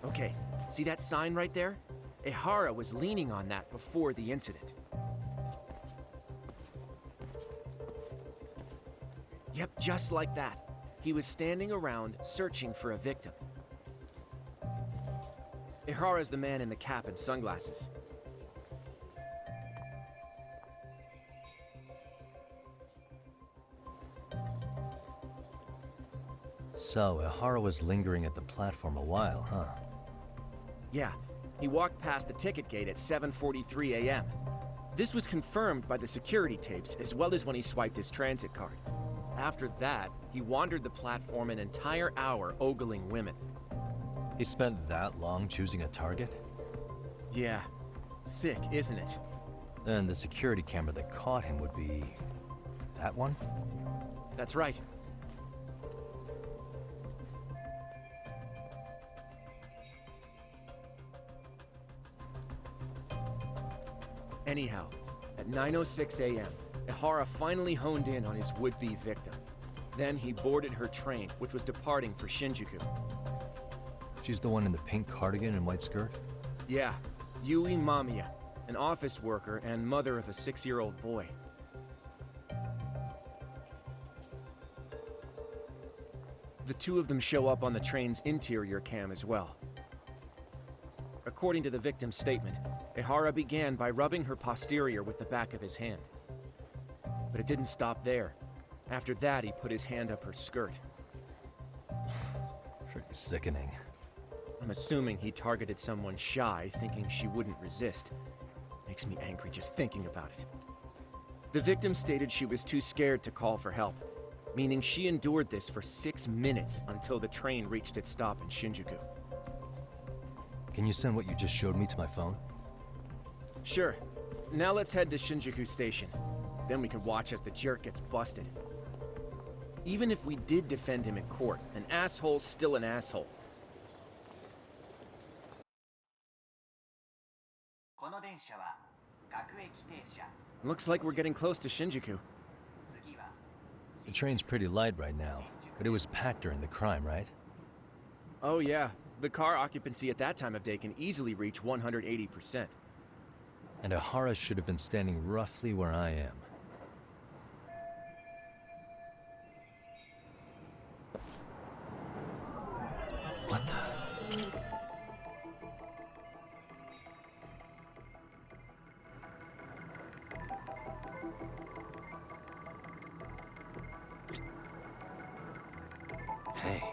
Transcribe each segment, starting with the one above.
Okay, see that sign right there? Ihara was leaning on that before the incident. Yep, just like that. He was standing around searching for a victim. Ihara's the man in the cap and sunglasses. So, Ihara was lingering at the platform a while, huh? Yeah, he walked past the ticket gate at 7:43 a.m. This was confirmed by the security tapes as well as when he swiped his transit card. After that, he wandered the platform an entire hour ogling women. He spent that long choosing a target? Yeah, sick, isn't it? And the security camera that caught him would be... that one? That's right. Anyhow, at 9:06 a.m., Ihara finally honed in on his would-be victim. Then he boarded her train, which was departing for Shinjuku. She's the one in the pink cardigan and white skirt? Yeah, Yui Mamiya, an office worker and mother of a 6-year-old boy. The two of them show up on the train's interior cam as well. According to the victim's statement, Ihara began by rubbing her posterior with the back of his hand. But it didn't stop there. After that, he put his hand up her skirt. Pretty sickening. I'm assuming he targeted someone shy, thinking she wouldn't resist. Makes me angry just thinking about it. The victim stated she was too scared to call for help, meaning she endured this for 6 minutes until the train reached its stop in Shinjuku. Can you send what you just showed me to my phone? Sure. Now let's head to Shinjuku Station. Then we can watch as the jerk gets busted. Even if we did defend him in court, an asshole's still an asshole. Looks like we're getting close to Shinjuku. The train's pretty light right now, but it was packed during the crime, right? Oh yeah, the car occupancy at that time of day can easily reach 180%. And Ihara should have been standing roughly where I am. What the... Hey.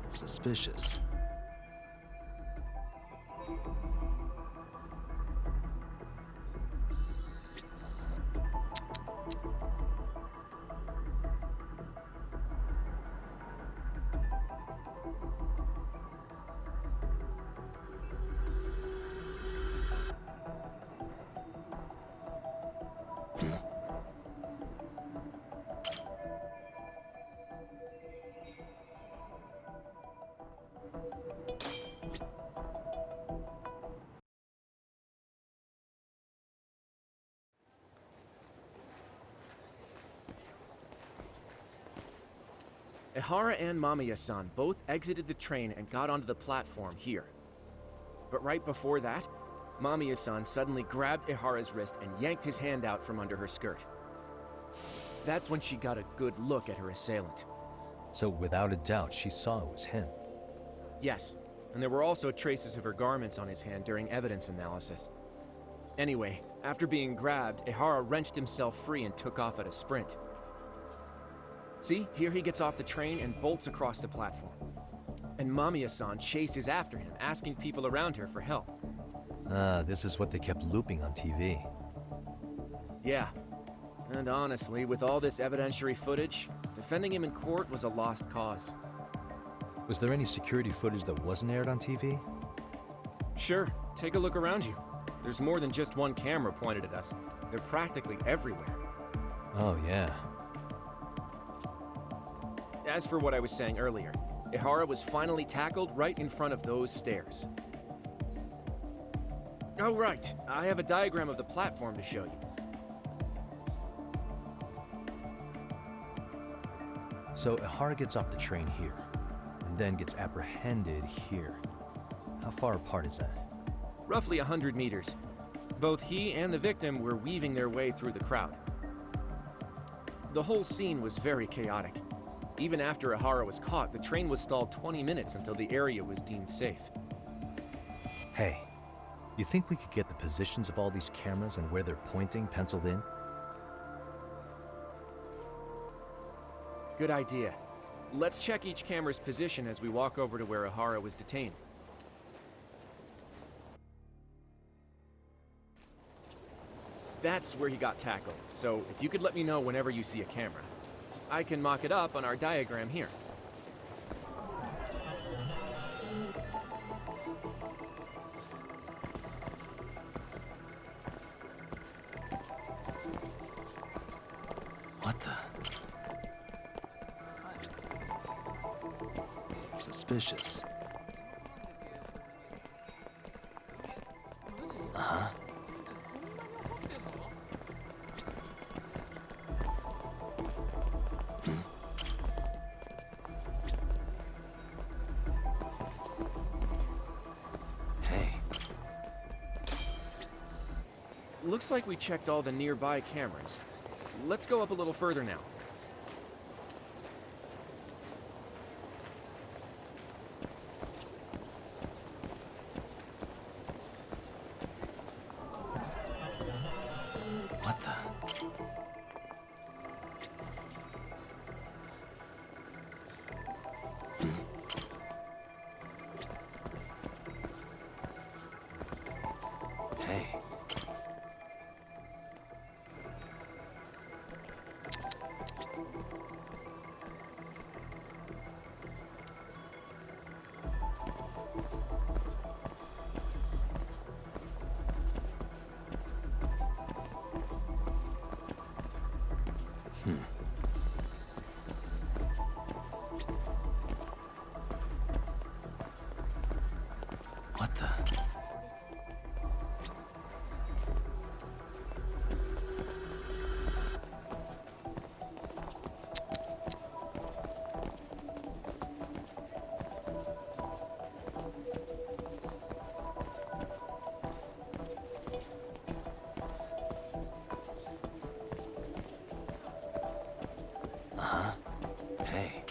Suspicious. Ihara and Mamiya-san both exited the train and got onto the platform here. But right before that, Mamiya-san suddenly grabbed Ihara's wrist and yanked his hand out from under her skirt. That's when she got a good look at her assailant. So without a doubt, she saw it was him. Yes, and there were also traces of her garments on his hand during evidence analysis. Anyway, after being grabbed, Ihara wrenched himself free and took off at a sprint. See, here he gets off the train and bolts across the platform. And Mamiya-san chases after him, asking people around her for help. Ah, this is what they kept looping on TV. Yeah. And honestly, with all this evidentiary footage, defending him in court was a lost cause. Was there any security footage that wasn't aired on TV? Sure, take a look around you. There's more than just one camera pointed at us. They're practically everywhere. Oh, yeah. As for what I was saying earlier, Ihara was finally tackled right in front of those stairs. Oh, right. I have a diagram of the platform to show you. So Ihara gets off the train here, and then gets apprehended here. How far apart is that? Roughly 100 meters. Both he and the victim were weaving their way through the crowd. The whole scene was very chaotic. Even after Ihara was caught, the train was stalled 20 minutes until the area was deemed safe. Hey, you think we could get the positions of all these cameras and where they're pointing penciled in? Good idea. Let's check each camera's position as we walk over to where Ihara was detained. That's where he got tackled, so if you could let me know whenever you see a camera. I can mock it up on our diagram here. What the? Suspicious. Uh-huh. Hey. Looks like we checked all the nearby cameras. Let's go up a little further now. What the? Hey. What the? Uh-huh. Hey.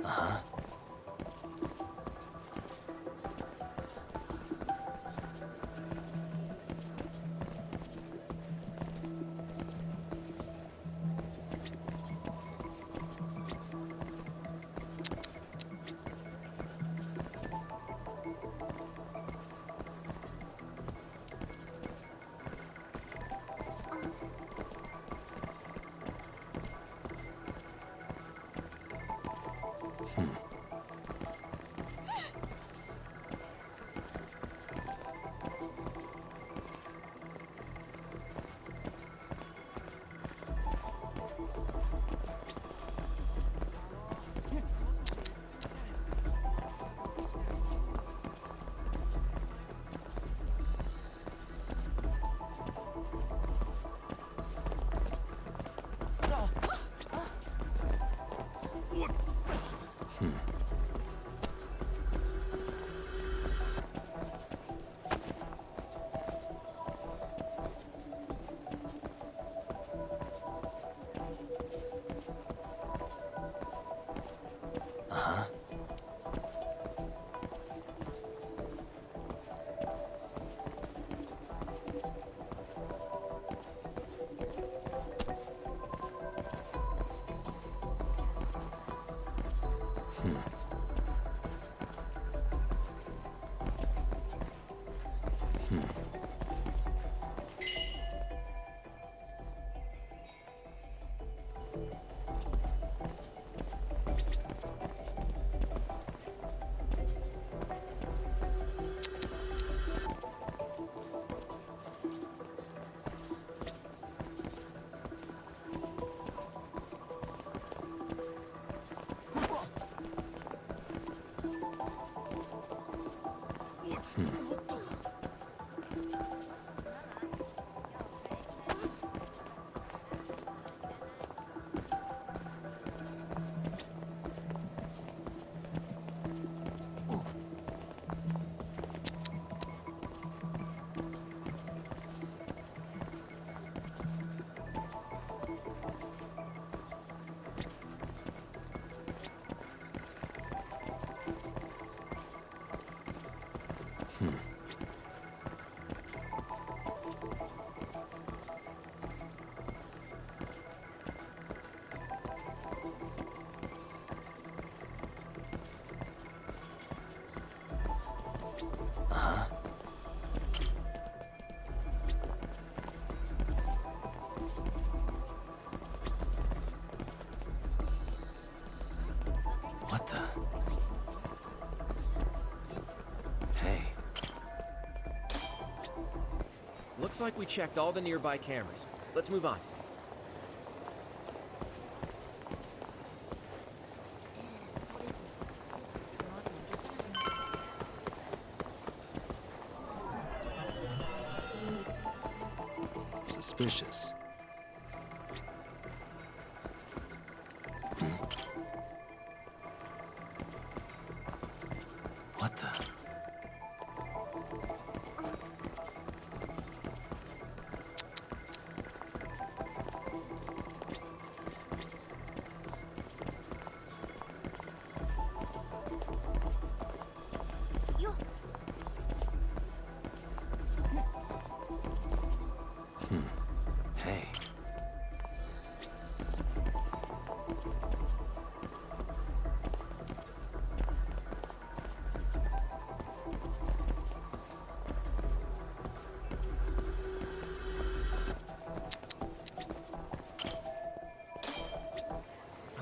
Uh-huh. What the? Hey. Looks like we checked all the nearby cameras. Let's move on. Suspicious. What the? Hey.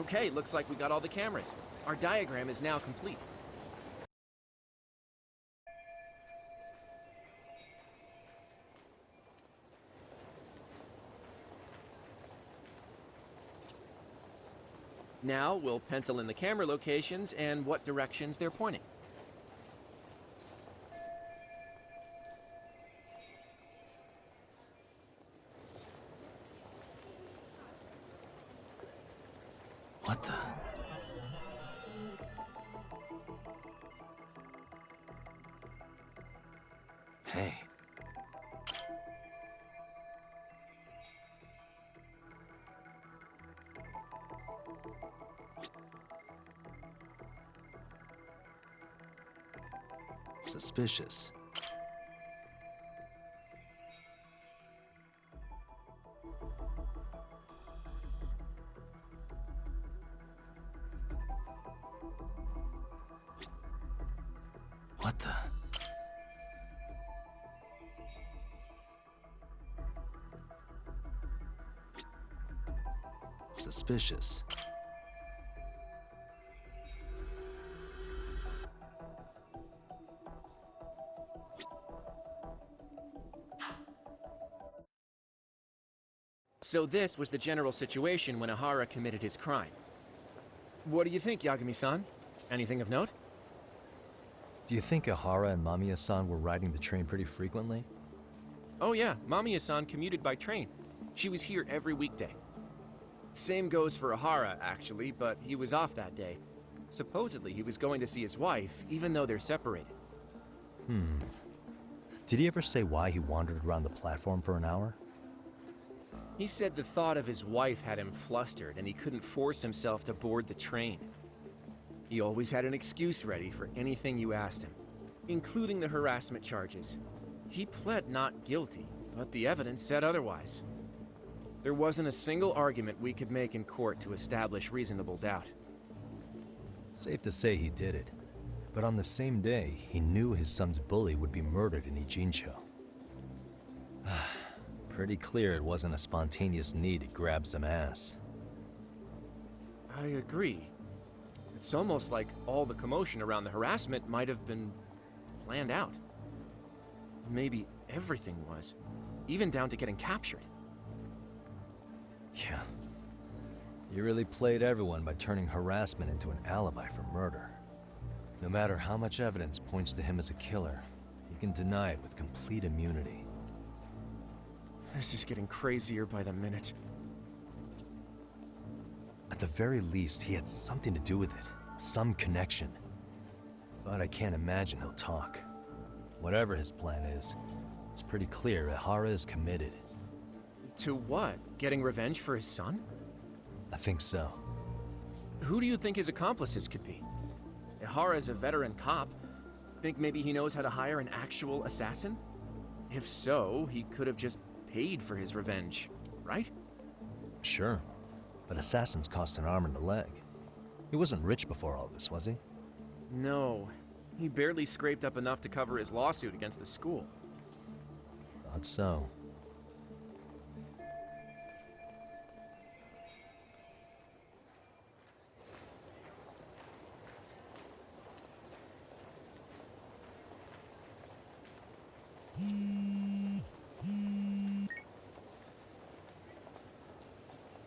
Okay, looks like we got all the cameras. Our diagram is now complete. Now we'll pencil in the camera locations and what directions they're pointing. What the? Hey. Suspicious. What the? Suspicious. So this was the general situation when Ahara committed his crime. What do you think, Yagami-san? Anything of note? Do you think Ahara and Mamiya-san were riding the train pretty frequently? Oh yeah, Mamiya-san commuted by train. She was here every weekday. Same goes for Ahara, actually, but he was off that day. Supposedly, he was going to see his wife, even though they're separated. Did he ever say why he wandered around the platform for an hour? He said the thought of his wife had him flustered and he couldn't force himself to board the train. He always had an excuse ready for anything you asked him, including the harassment charges. He pled not guilty, but the evidence said otherwise. There wasn't a single argument we could make in court to establish reasonable doubt. Safe to say he did it. But on the same day, he knew his son's bully would be murdered in Ijincho. Pretty clear it wasn't a spontaneous need to grab some ass. I agree. It's almost like all the commotion around the harassment might have been planned out. Maybe everything was, even down to getting captured. Yeah. You really played everyone by turning harassment into an alibi for murder. No matter how much evidence points to him as a killer, you can deny it with complete immunity. This is getting crazier by the minute. At the very least, he had something to do with it. Some connection. But I can't imagine he'll talk. Whatever his plan is, it's pretty clear Ihara is committed. To what? Getting revenge for his son? I think so. Who do you think his accomplices could be? Ihara's a veteran cop. Think maybe he knows how to hire an actual assassin? If so, he could have just paid for his revenge, right? Sure. But assassins cost an arm and a leg. He wasn't rich before all this, was he? No. He barely scraped up enough to cover his lawsuit against the school. Thought so.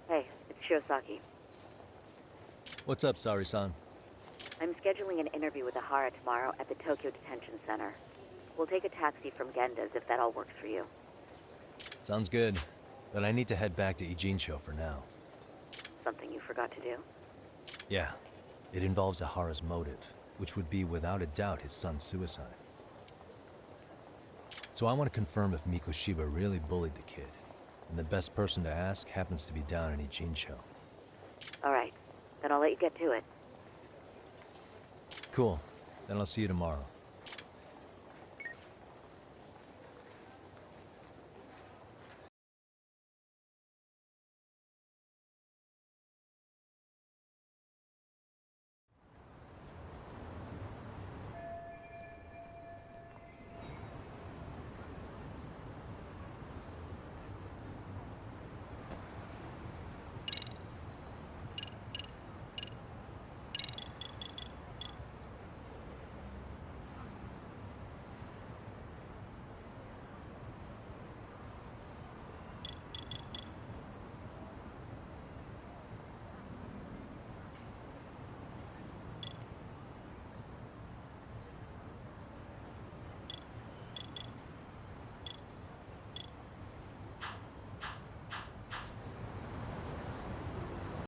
Hey, it's Shiosaki. What's up, Sari-san? I'm scheduling an interview with Ahara tomorrow at the Tokyo Detention Center. We'll take a taxi from Genda's if that all works for you. Sounds good. But I need to head back to Ijincho for now. Something you forgot to do? Yeah. It involves Ahara's motive, which would be without a doubt his son's suicide. So I want to confirm if Mikoshiba really bullied the kid. And the best person to ask happens to be down in Ijincho. All right. Then I'll let you get to it. Cool. Then I'll see you tomorrow.